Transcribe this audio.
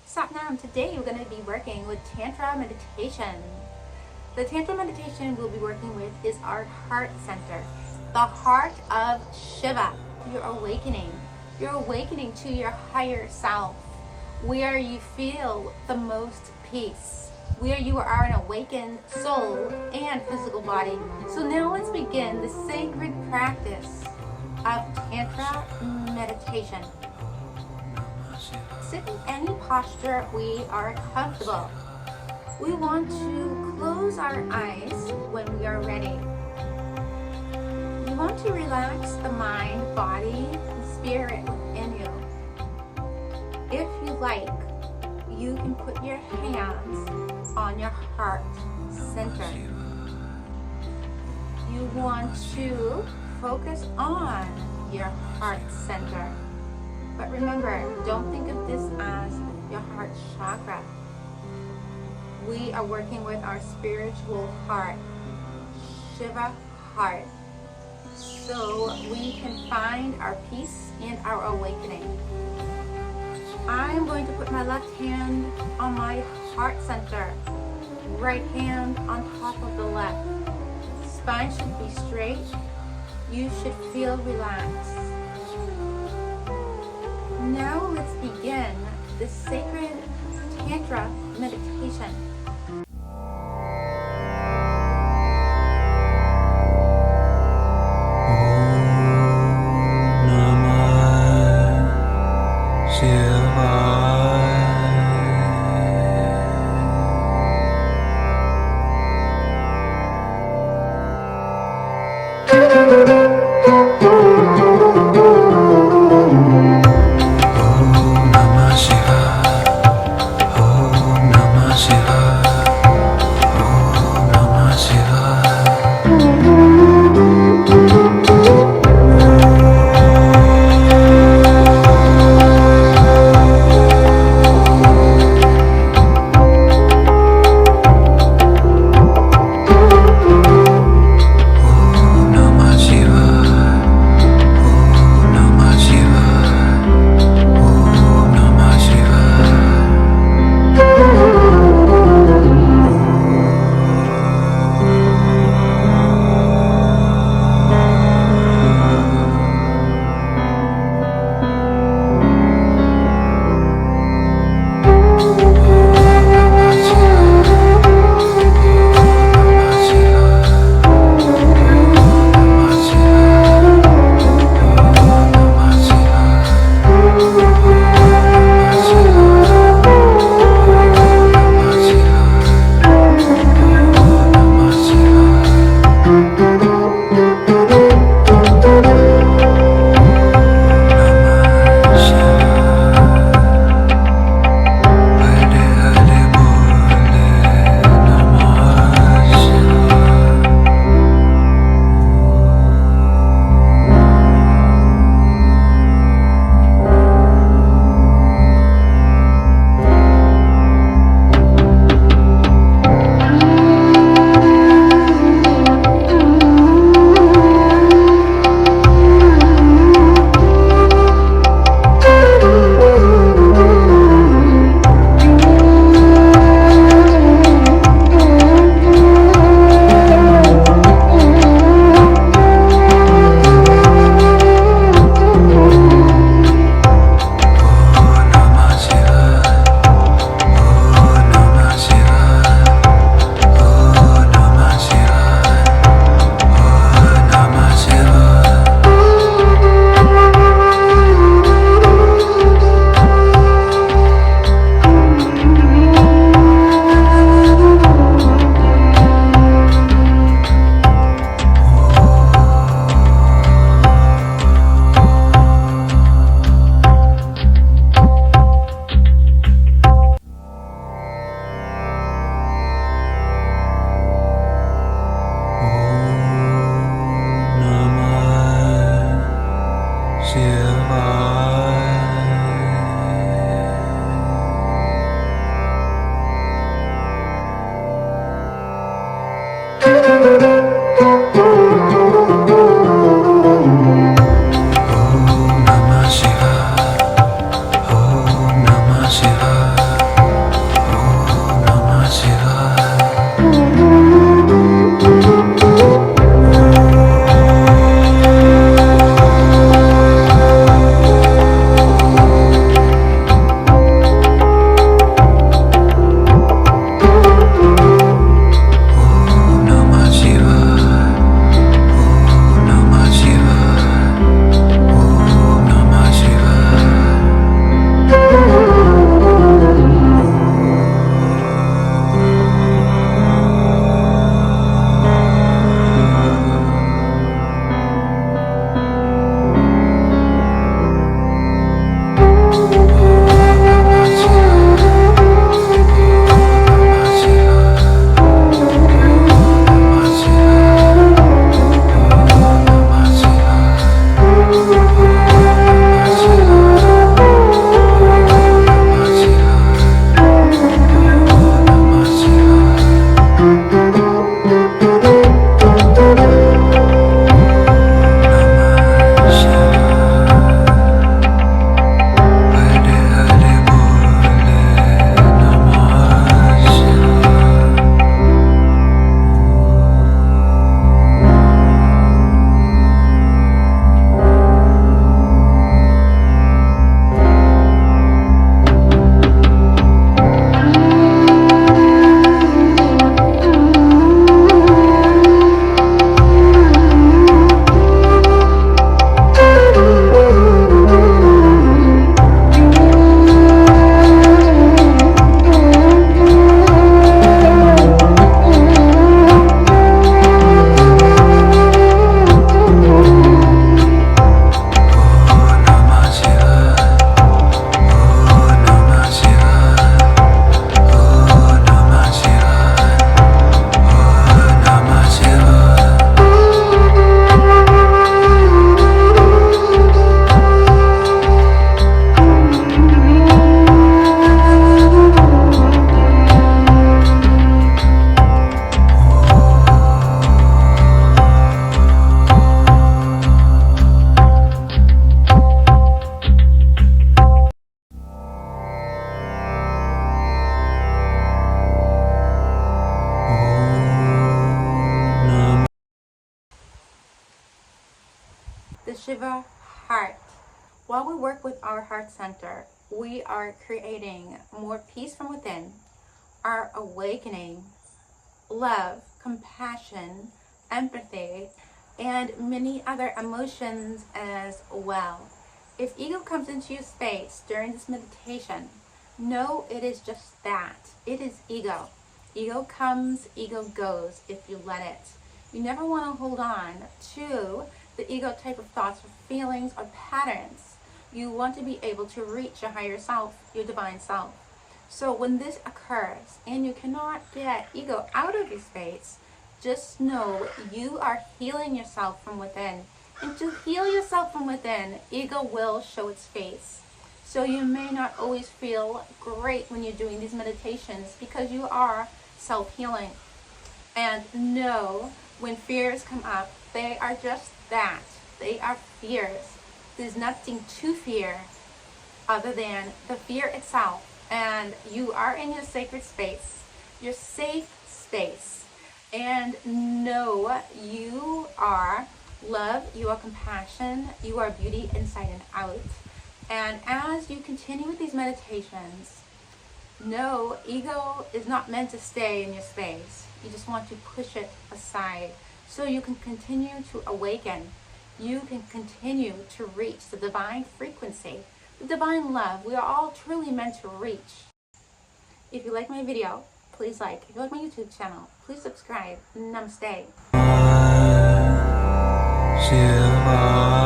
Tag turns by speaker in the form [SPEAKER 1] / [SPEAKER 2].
[SPEAKER 1] Satnam, today we're going to be working with Tantra Meditation. The Tantra Meditation we'll be working with is our heart center, the heart of Shiva. You're awakening. You're awakening to your higher self, where you feel the most peace, where you are an awakened soul and physical body. So now let's begin the sacred practice of Tantra Meditation. Sit in any posture we are comfortable. We want to close our eyes when we are ready. You want to relax the mind, body, and spirit within you. If you like, you can put your hands on your heart center. You want to focus on your heart center. But remember, don't think of this as your heart chakra. We are working with our spiritual heart, Shiva heart, so we can find our peace and our awakening. I'm going to put my left hand on my heart center, right hand on top of the left. Spine should be straight. You should feel relaxed. Now let's begin the sacred Tantra Meditation.
[SPEAKER 2] Shiva.
[SPEAKER 1] Shiva heart. While we work with our heart center, we are creating more peace from within, are awakening love, compassion, empathy, and many other emotions as well. If ego comes into your space during this meditation, know it is just that. It is ego. Ego comes, ego goes if you let it. You never want to hold on to the ego type of thoughts or feelings or patterns. You want to be able to reach your higher self, your divine self. So when this occurs and you cannot get ego out of your space, just know you are healing yourself from within. And to heal yourself from within, ego will show its face. So you may not always feel great when you're doing these meditations because you are self-healing. And know when fears come up, they are just that. They are fears. There's nothing to fear other than the fear itself. And you are in your sacred space, your safe space. And know you are love, you are compassion, you are beauty inside and out. And as you continue with these meditations, know ego is not meant to stay in your space. You just want to push it aside so you can continue to awaken. You can continue to reach the divine frequency, the divine love we are all truly meant to reach. If you like my video, please like. If you like my YouTube channel, please subscribe. Namaste.
[SPEAKER 2] Shiva.